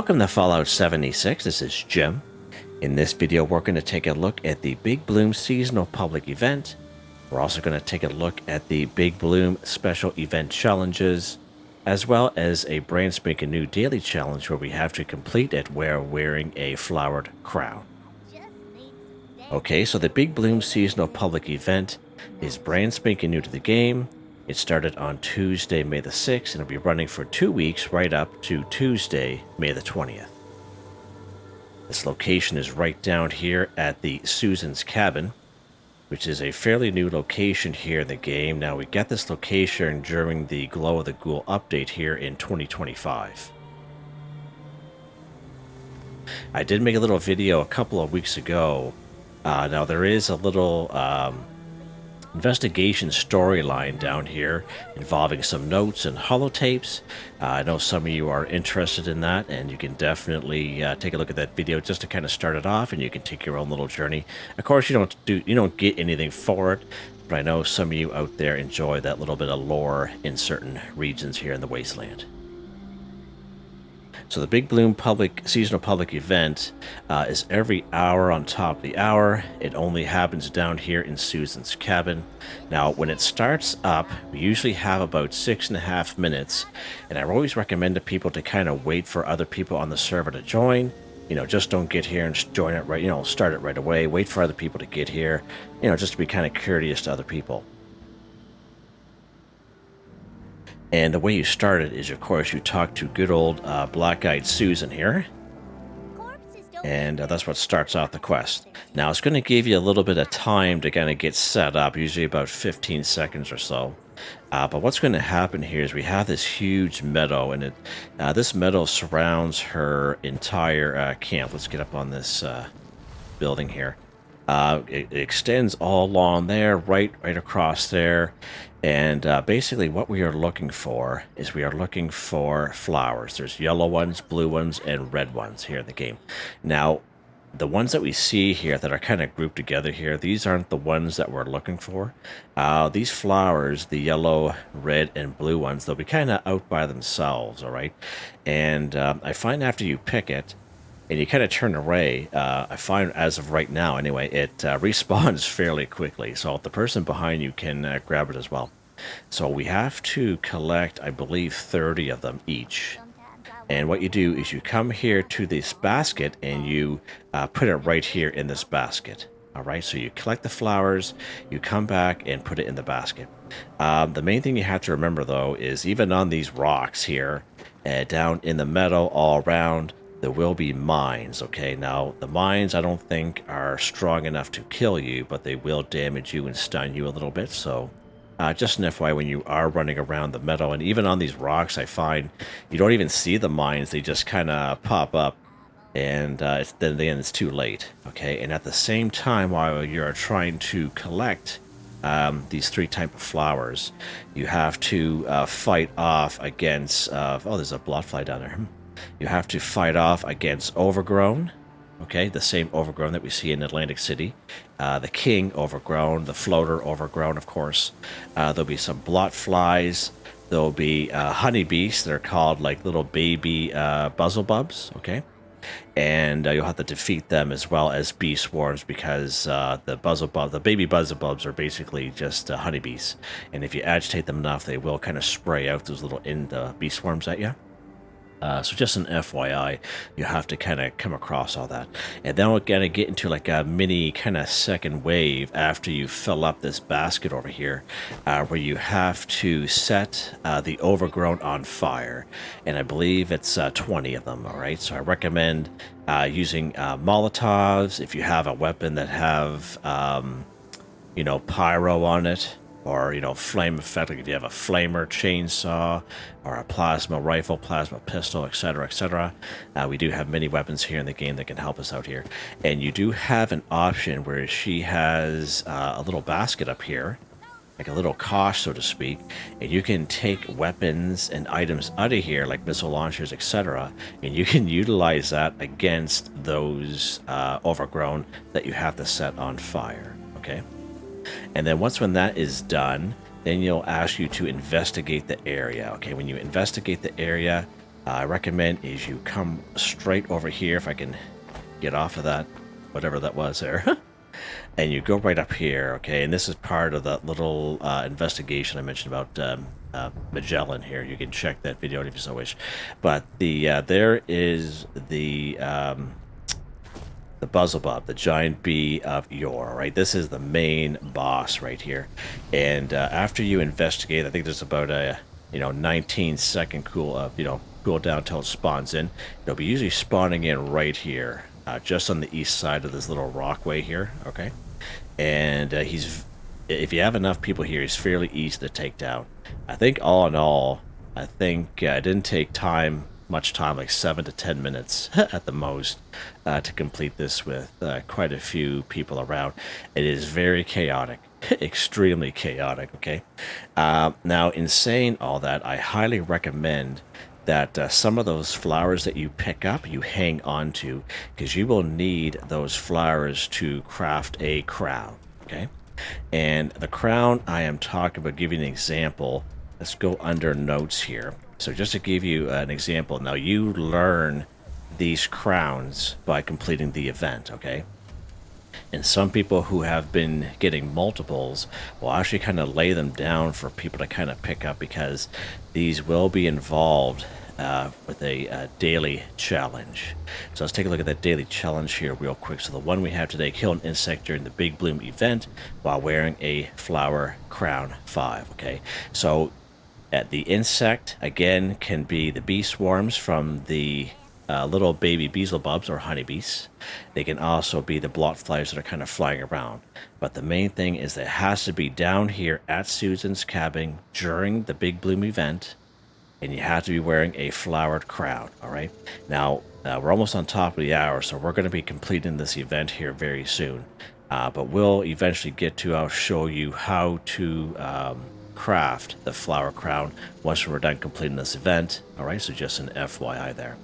Welcome to Fallout 76, this is Jim. In this video we're going to take a look at the Big Bloom Seasonal Public Event. We're also going to take a look at the Big Bloom Special Event Challenges, as well as a brand spanking new daily challenge where we have to complete it while wearing a flowered crown. Okay, so the Big Bloom Seasonal Public Event is brand spanking new to the game. It started on Tuesday, May the 6th, and it'll be running for 2 weeks right up to Tuesday, May the 20th. This location is right down here at the Susan's Cabin, which is a fairly new location here in the game. Now, we got this location during the Glow of the Ghoul update here in 2025. I did make a little video a couple of weeks ago. Now, there is a little investigation storyline down here involving some notes and holotapes. I know some of you are interested in that, and you can definitely take a look at that video just to kind of start it off, and you can take your own little journey. Of course, you don't get anything for it, but I know some of you out there enjoy that little bit of lore in certain regions here in the Wasteland. So the Big Bloom Seasonal Public Event is every hour on top of the hour. It only happens down here in Susan's Cabin. Now, when it starts up, we usually have about 6.5 minutes, and I always recommend to people to kind of wait for other people on the server to join. Just don't get here and join it right, start it right away. Wait for other people to get here, just to be kind of courteous to other people. And the way you start it is, of course, you talk to good old black-eyed Susan here. And that's what starts out the quest. Now, it's going to give you a little bit of time to kind of get set up, usually about 15 seconds or so. But what's going to happen here is we have this huge meadow, and this meadow surrounds her entire camp. Let's get up on this building here. It extends all along there, right across there. And basically what we are looking for is we are looking for flowers. There's yellow ones, blue ones, and red ones here in the game. Now, the ones that we see here that are kind of grouped together here, these aren't the ones that we're looking for. These flowers, the yellow, red, and blue ones, they'll be kind of out by themselves, all right? And I find after you pick it, and you kind of turn away, I find as of right now anyway, it respawns fairly quickly. So the person behind you can grab it as well. So we have to collect, I believe, 30 of them each. And what you do is you come here to this basket and you put it right here in this basket. All right, so you collect the flowers, you come back and put it in the basket. The main thing you have to remember, though, is even on these rocks here, down in the meadow all around, there will be mines, okay? Now, the mines I don't think are strong enough to kill you, but they will damage you and stun you a little bit. So just an FYI, when you are running around the meadow, and even on these rocks, I find you don't even see the mines. They just kind of pop up, and then it's too late, okay? And at the same time, while you're trying to collect these 3 types of flowers, you have to fight off against... oh, there's a blotfly down there. You have to fight off against Overgrown, okay? The same Overgrown that we see in Atlantic City. The King Overgrown, the Floater Overgrown, of course. There'll be some blot flies. There'll be honeybees. They're called like little baby buzzlebubs, okay? And you'll have to defeat them as well as bee swarms, because the baby buzzlebubs are basically just honeybees. And if you agitate them enough, they will kind of spray out those little bee swarms at you. So just an FYI, you have to kind of come across all that. And then we're going to get into like a mini kind of second wave after you fill up this basket over here, where you have to set the Overgrown on fire. And I believe it's 20 of them, all right? So I recommend using Molotovs if you have a weapon that have, pyro on it. Or, flame effect, like if you have a flamer chainsaw or a plasma rifle, plasma pistol, etc., etc. We do have many weapons here in the game that can help us out here. And you do have an option where she has a little basket up here, like a little cache, so to speak, and you can take weapons and items out of here, like missile launchers, etc., and you can utilize that against those Overgrown that you have to set on fire, okay? And then when that is done, then you'll ask you to investigate the area. Okay, when you investigate the area, I recommend is you come straight over here, if I can get off of that, whatever that was there. And you go right up here, okay? And this is part of that little investigation I mentioned about Magellan here. You can check that video if you so wish. But there is the Buzzlebob, the giant bee of Yor, right? This is the main boss right here. And after you investigate, I think there's about a 19-second cool down until it spawns in. It'll be usually spawning in right here, just on the east side of this little rockway here, okay? And if you have enough people here, he's fairly easy to take down. I think all in all, I think it didn't take much time, like 7 to 10 minutes at the most, to complete this with quite a few people around. It is very chaotic, extremely chaotic, okay? Now, in saying all that, I highly recommend that some of those flowers that you pick up, you hang on to, because you will need those flowers to craft a crown, okay? And the crown I am talking about, giving an example. Let's go under notes here. So just to give you an example, now you learn these crowns by completing the event, okay? And some people who have been getting multiples will actually kind of lay them down for people to kind of pick up, because these will be involved with a daily challenge. So let's take a look at that daily challenge here real quick. So the one we have today, kill an insect during the Big Bloom event while wearing a flower crown 5, okay? So the insect, again, can be the bee swarms from the little baby beelzebubs or honeybees. They can also be the blot flies that are kind of flying around. But the main thing is that it has to be down here at Susan's cabin during the Big Bloom event, and you have to be wearing a flowered crown, all right? Now, we're almost on top of the hour, so we're going to be completing this event here very soon. But we'll eventually get to, I'll show you how to craft the flower crown once we're done completing this event, all right? So just an FYI there.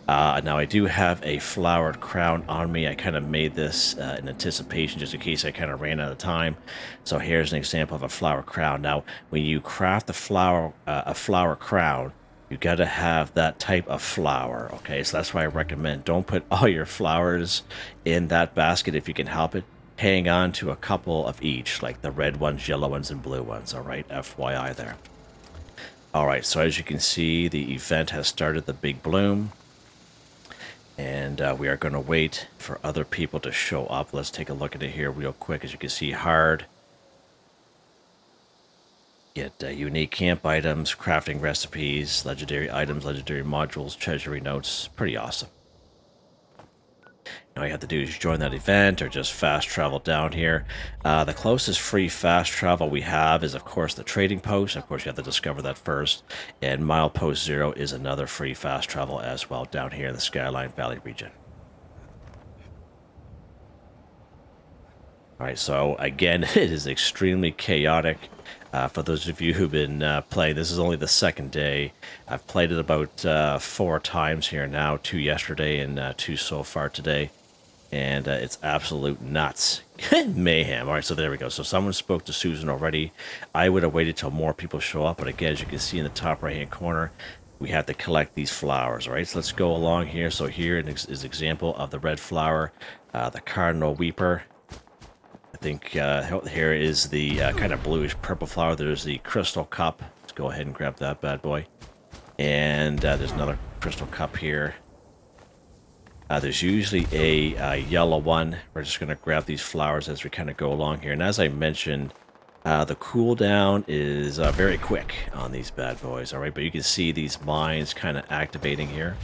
Now I do have a flowered crown on me. I kind of made this in anticipation just in case I kind of ran out of time. So here's an example of a flower crown. Now when you craft a flower crown, you got to have that type of flower, okay? So that's why I recommend don't put all your flowers in that basket if you can help it. Hang on to a couple of each, like the red ones, yellow ones, and blue ones, all right? FYI there. All right, so as you can see, the event has started, the Big Bloom. And we are going to wait for other people to show up. Let's take a look at it here real quick. As you can see, hard. Get unique camp items, crafting recipes, legendary items, legendary modules, treasury notes. Pretty awesome. All you have to do is join that event or just fast travel down here. The closest free fast travel we have is, of course, the trading post. Of course, you have to discover that first. And Milepost 0 is another free fast travel as well down here in the Skyline Valley region. All right, so again, it is extremely chaotic. For those of you who've been playing, this is only the second day. I've played it about 4 times here now, 2 yesterday and 2 so far today. And it's absolute nuts. Mayhem. All right, so there we go. So someone spoke to Susan already. I would have waited till more people show up. But again, as you can see in the top right-hand corner, we have to collect these flowers. All right, so let's go along here. So here is an example of the red flower, the Cardinal Weeper. I think here is the kind of bluish purple flower. There's the Crystal Cup. Let's go ahead and grab that bad boy. And there's another Crystal Cup here. There's usually a yellow one. We're just going to grab these flowers as we kind of go along here. And as I mentioned, the cooldown is very quick on these bad boys. All right, but you can see these mines kind of activating here.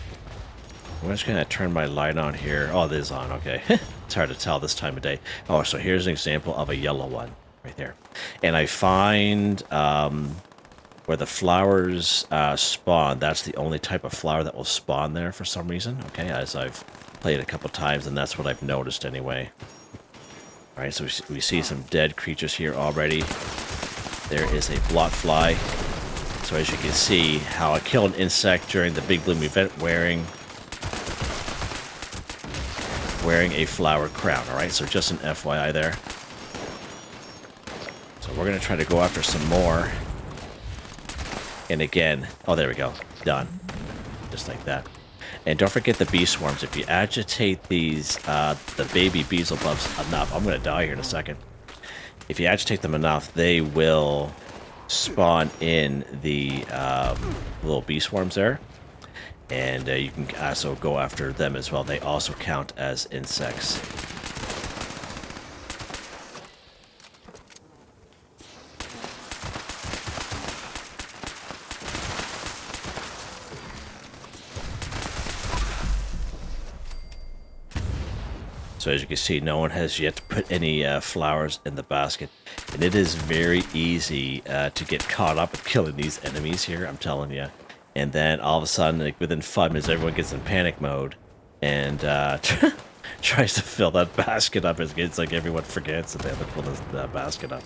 I'm just going to turn my light on here. Oh, it is on. Okay. It's hard to tell this time of day. Oh, so here's an example of a yellow one right there. And I find where the flowers spawn, that's the only type of flower that will spawn there for some reason. Okay, as I've played a couple times, and that's what I've noticed anyway. All right, so we see some dead creatures here already. There is a blot fly. So as you can see, how I kill an insect during the Big Bloom event wearing a flowered crown. All right, so just an FYI there. So we're going to try to go after some more. And again, oh, there we go. Done. just like that. And don't forget the bee swarms. If you agitate these, the baby Beelzebubs enough, I'm going to die here in a second. If you agitate them enough, they will spawn in the little bee swarms there. And you can also go after them as well. They also count as insects. So as you can see, no one has yet to put any flowers in the basket. And it is very easy to get caught up with killing these enemies here, I'm telling you. And then all of a sudden, like within 5 minutes, everyone gets in panic mode and tries to fill that basket up. It's like everyone forgets that they have to fill this basket up.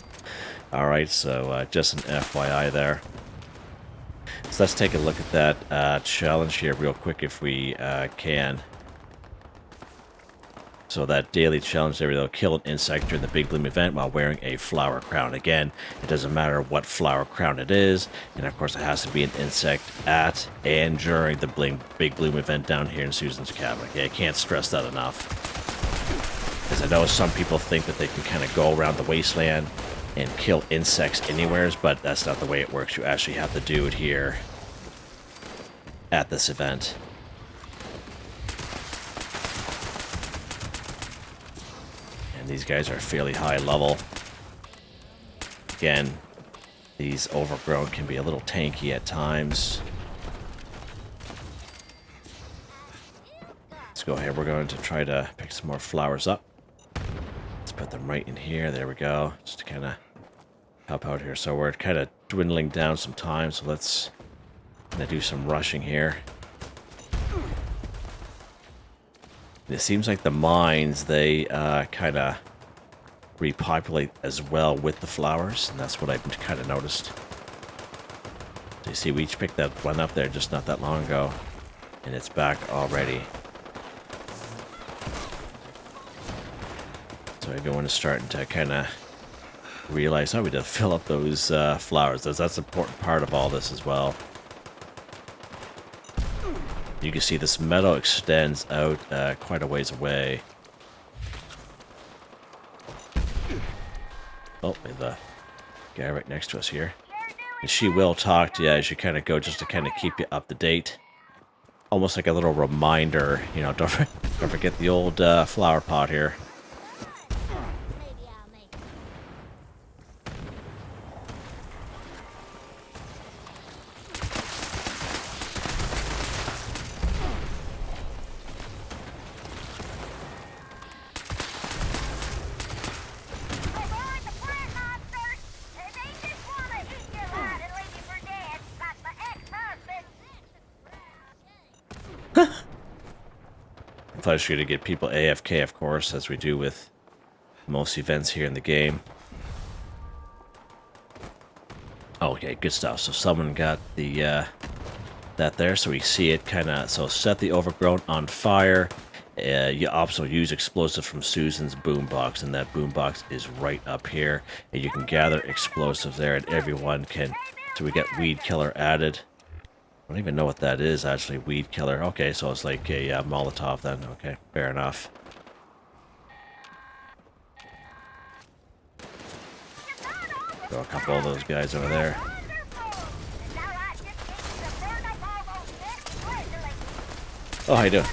Alright, so just an FYI there. So let's take a look at that challenge here real quick if we can. So that daily challenge there, they'll kill an insect during the Big Bloom event while wearing a flower crown. Again, it doesn't matter what flower crown it is. And of course, it has to be an insect at and during the Big Bloom event down here in Susan's cabin. Okay, I can't stress that enough. Because I know some people think that they can kind of go around the wasteland and kill insects anywheres, but that's not the way it works. You actually have to do it here at this event. These guys are fairly high level. Again, these overgrown can be a little tanky at times. Let's go ahead. We're going to try to pick some more flowers up. Let's put them right in here. There we go. Just to kind of help out here. So we're kind of dwindling down some time. So let's kind of do some rushing here. It seems like the mines, they kind of repopulate as well with the flowers, and that's what I've kind of noticed. So you see, we each picked that one up there just not that long ago, and it's back already. So everyone is starting to kind of realize, oh, we did fill up those flowers. That's an important part of all this as well. You can see this meadow extends out quite a ways away. Oh, we have a guy right next to us here. And she will talk to you as you kind of go, just to kind of keep you up to date. Almost like a little reminder, you know, don't forget the old flower pot here. Pleasure to get people AFK, of course, as we do with most events here in the game. Okay, good stuff. So someone got the that there, so we see it kind of. So set the overgrown on fire. You also use explosive from Susan's boombox, and that boombox is right up here. And you can gather explosives there, and everyone can. So we get weed killer added. I don't even know what that is, actually. Weed killer. Okay, so it's like a Molotov then. Okay, fair enough. Throw a couple of those guys over there. Oh, how you doing?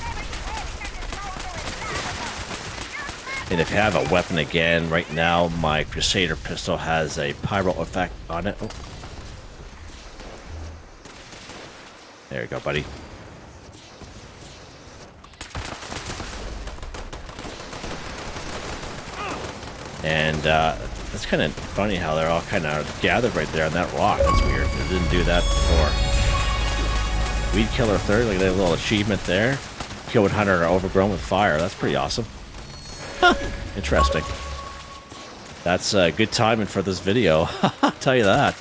And if you have a weapon again, right now my Crusader pistol has a pyro effect on it. Oh. There you go, buddy. And it's kind of funny how they're all kind of gathered right there on that rock. That's weird. They didn't do that before. Weed Killer 3rd, look at that little achievement there. Kill 100 overgrown with fire. That's pretty awesome. Interesting. That's good timing for this video. I'll tell you that.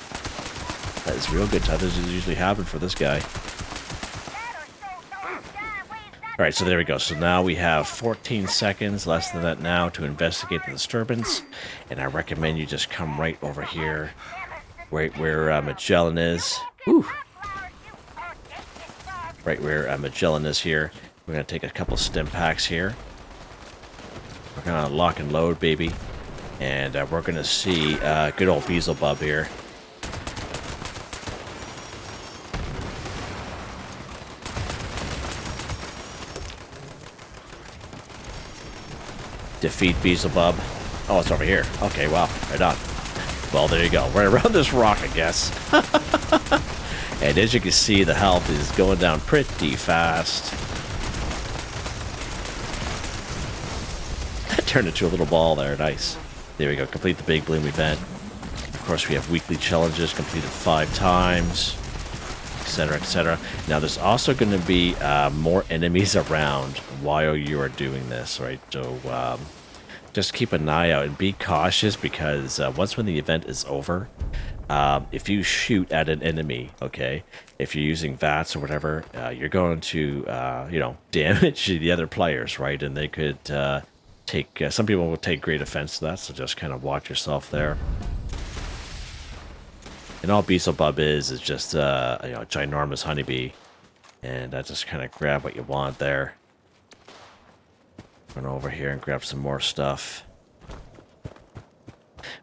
That is real good time. This doesn't usually happen for this guy. Alright, so there we go. So now we have 14 seconds, less than that now, to investigate the disturbance. And I recommend you just come right over here, right where Magellan is. Ooh. right where Magellan is here. We're going to take a couple stim packs here. We're going to lock and load, baby. And we're going to see good old Beelzebub here. Defeat Beelzebub. Oh, it's over here. Okay, wow. Right on. Well, there you go. Right around this rock, I guess. And as you can see, the health is going down pretty fast. Turned into a little ball there. Nice. There we go. Complete the Big Bloom event. Of course, we have weekly challenges completed 5 times, etc., etc. Now, there's also going to be more enemies around while you are doing this, right? So, just keep an eye out and be cautious because once when the event is over, if you shoot at an enemy, okay, if you're using VATS or whatever, you're going to, you know, damage the other players, right? And they could take, some people will take great offense to that, so just kind of watch yourself there. And all Beelzebub is just, you know, a ginormous honeybee. And just kind of grab what you want there. Run over here and grab some more stuff.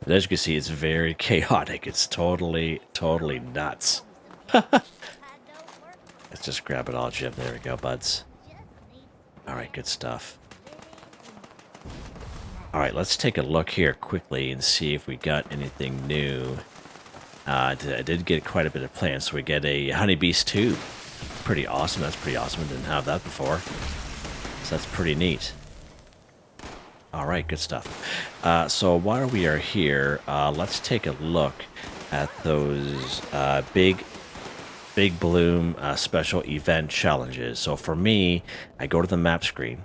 But as you can see, it's very chaotic. It's totally nuts. Let's just grab it all, Jim. There we go, buds. Alright, good stuff. Alright, let's take a look here quickly and see if we got anything new. I did get quite a bit of plants, so we get a Honeybeast 2. Pretty awesome. That's pretty awesome. I didn't have that before. So that's pretty neat. Alright, good stuff. So while we are here, let's take a look at those Big Bloom special event challenges. So for me, I go to the map screen,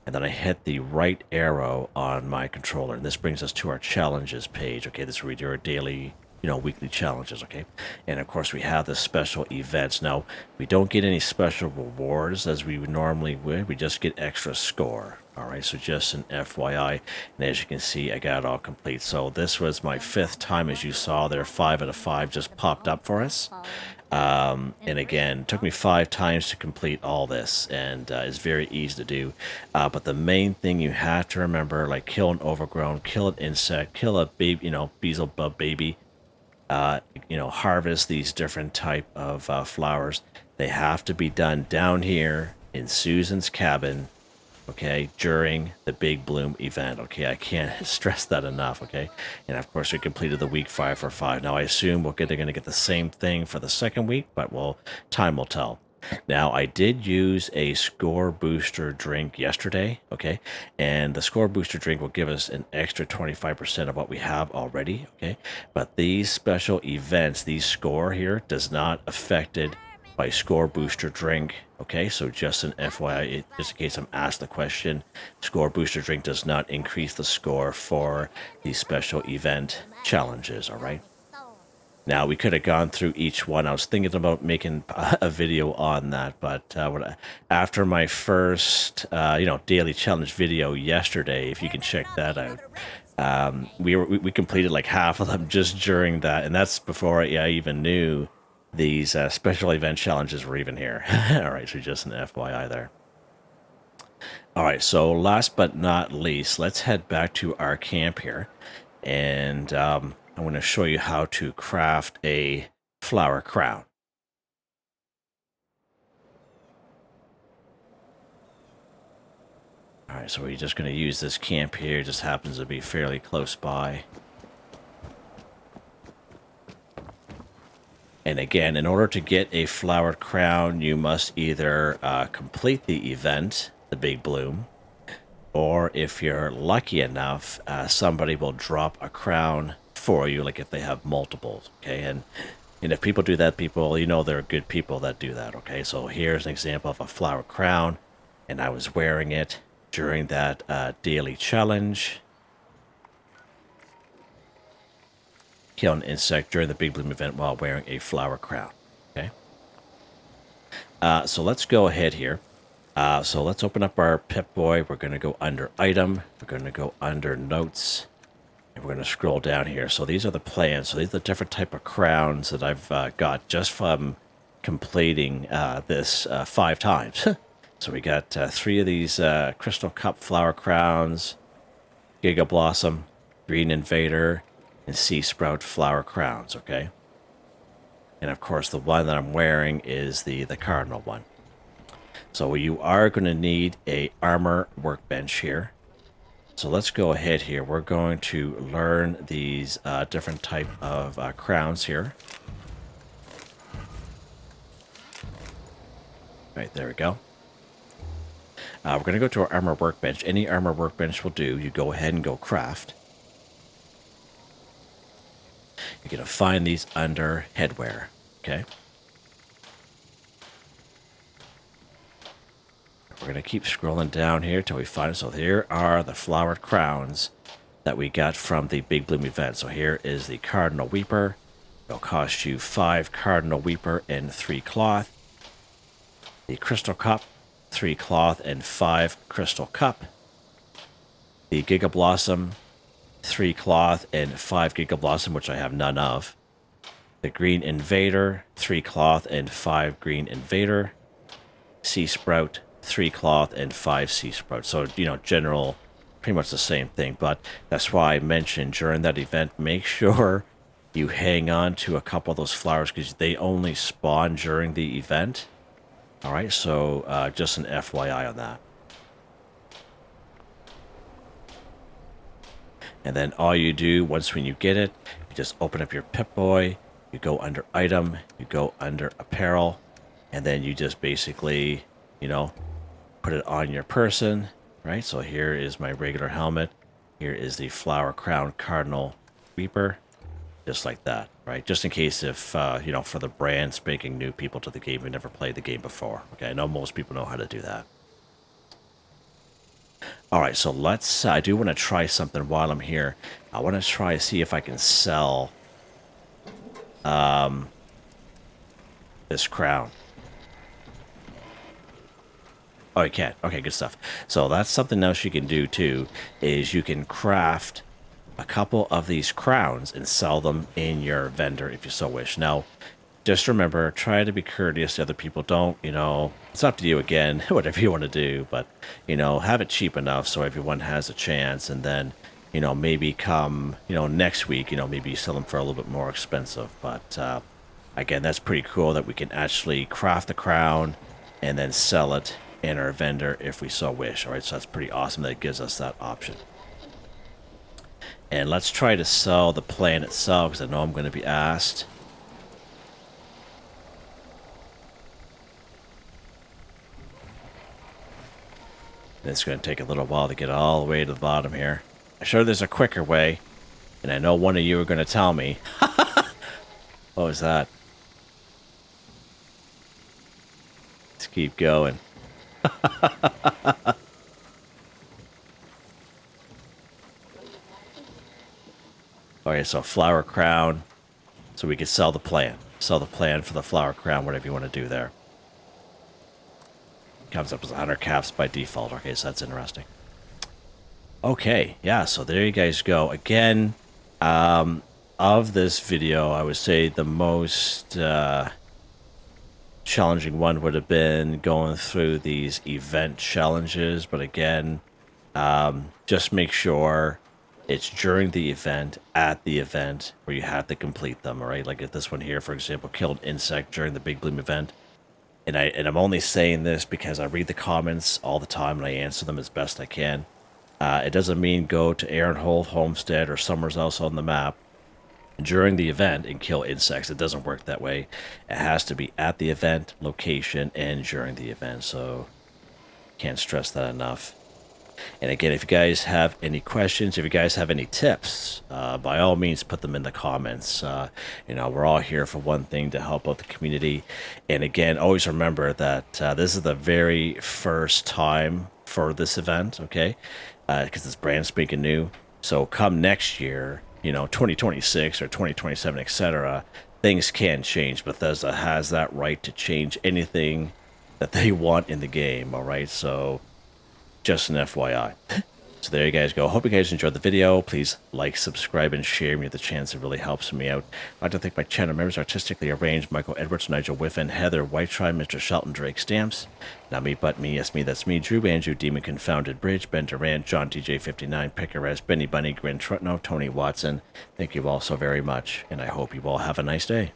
and then I hit the right arrow on my controller. And this brings us to our challenges page. Okay, this is where we do our daily, you know, weekly challenges, okay? And of course, we have the special events. Now, we don't get any special rewards as we normally would. We just get extra score. All right, so just an FYI. And as you can see, I got it all complete. So this was my 5th time, as you saw there. 5 out of 5 just popped up for us. And again, it took me 5 times to complete all this, and it's very easy to do. But the main thing you have to remember, like kill an overgrown, kill an insect, kill a baby, you know, Beelzebub baby, you know, harvest these different type of flowers. They have to be done down here in Susan's cabin, okay, during the Big Bloom event. Okay, I can't stress that enough. Okay, and of course we completed the week 5 for 5. Now I assume they're going to get the same thing for the second week, but well, time will tell. Now, I did use a score booster drink yesterday, okay? And the score booster drink will give us an extra 25% of what we have already, okay? But these special events, these score here, does not affected by score booster drink, okay? So just an FYI, just in case I'm asked the question, score booster drink does not increase the score for these special event challenges, all right? Now, we could have gone through each one. I was thinking about making a video on that, but after my first, you know, daily challenge video yesterday, if you can check that out, we completed like half of them just during that, and that's before I even knew these special event challenges were even here. All right, so just an FYI there. All right, so last but not least, let's head back to our camp here, and I'm going to show you how to craft a flower crown. All right, so we're just going to use this camp here. It just happens to be fairly close by. And again, in order to get a flowered crown, you must either complete the event, the Big Bloom, or if you're lucky enough, somebody will drop a crown for you, like if they have multiples, okay? And if people do that, people, you know, there are good people that do that, okay? So here's an example of a flower crown, and I was wearing it during that daily challenge. Kill an insect during the Big Bloom event while wearing a flower crown, okay? So let's go ahead here. So let's open up our Pip-Boy. We're going to go under Item. We're going to go under Notes. And we're going to scroll down here. So these are the plans. So these are the different type of crowns that I've got just from completing this 5 times. So we got 3 of these Crystal Cup Flower Crowns, Giga Blossom, Green Invader, and Sea Sprout Flower Crowns, okay? And of course, the one that I'm wearing is the Cardinal one. So you are going to need a armor workbench here. So let's go ahead here. We're going to learn these different type of crowns here. Right, there we go. We're going to go to our armor workbench. Any armor workbench will do. You go ahead and go craft. You're going to find these under headwear, okay? We're going to keep scrolling down here till we find it. So here are the flowered crowns that we got from the Big Bloom event. So here is the Cardinal Weeper. It'll cost you 5 Cardinal Weeper and 3 cloth. The Crystal Cup, 3 cloth and 5 Crystal Cup. The Giga Blossom, 3 cloth and 5 Giga Blossom, which I have none of. The Green Invader, 3 cloth and 5 Green Invader. Sea Sprout, 3 cloth and 5 Sea Sprout. So, you know, general, pretty much the same thing. But that's why I mentioned during that event, make sure you hang on to a couple of those flowers because they only spawn during the event. All right, so just an FYI on that. And then all you do, once when you get it, you just open up your Pip-Boy, you go under Item, you go under Apparel, and then you just basically, you know, put it on your person, right? So here is my regular helmet. Here is the Flower Crown Cardinal Weeper, just like that, right? Just in case if, you know, for the brand spanking new people to the game who never played the game before. Okay, I know most people know how to do that. All right, so let's, I do want to try something while I'm here. I want to try to see if I can sell this crown. Oh, you can. Okay, good stuff. So that's something else you can do too, is you can craft a couple of these crowns and sell them in your vendor if you so wish. Now, just remember, try to be courteous to other people. Don't, you know, it's up to you again, whatever you want to do, but, you know, have it cheap enough so everyone has a chance, and then, you know, maybe come, you know, next week, you know, maybe sell them for a little bit more expensive. But, again, that's pretty cool that we can actually craft a crown and then sell it in our vendor if we so wish. All right, so that's pretty awesome that it gives us that option. And let's try to sell the plan itself, because I know I'm going to be asked. It's going to take a little while to get all the way to the bottom here. I'm sure there's a quicker way, and I know one of you are going to tell me. What was that? Let's keep going. Okay, so flower crown. So we could sell the plan. Sell the plan for the flower crown, whatever you want to do there. Comes up as 100 caps by default. Okay, so that's interesting. Okay, yeah, so there you guys go. Again, of this video, I would say the most challenging one would have been going through these event challenges. But again, just make sure it's during the event, at the event, where you have to complete them, all right? Like if this one here, for example, killed an insect during the Big Bloom event. And I'm only saying this because I read the comments all the time and I answer them as best I can. It doesn't mean go to Aaronhold Homestead or somewhere else on the map during the event and kill insects. It doesn't work that way. It has to be at the event, location, and during the event. So can't stress that enough. And again, if you guys have any questions, if you guys have any tips, by all means, put them in the comments. You know, we're all here for one thing, to help out the community. And again, always remember that this is the very first time for this event, okay? Because it's brand spanking new. So come next year, you know, 2026 or 2027, etc., things can change. Bethesda has that right to change anything that they want in the game, all right? So just an FYI. So there you guys go. Hope you guys enjoyed the video. Please like, subscribe, and share me the chance. It really helps me out. I'd like to thank my channel members, Artistically Arranged, Michael Edwards, Nigel Whiffen, Heather, White Tribe, Mr. Shelton, Drake Stamps, Not Me But Me, Yes Me That's Me, Drew Andrew, Demon Confounded Bridge, Ben Durant, John DJ59, Picares, Benny Bunny, Grin Trutno, Tony Watson. Thank you all so very much, and I hope you all have a nice day.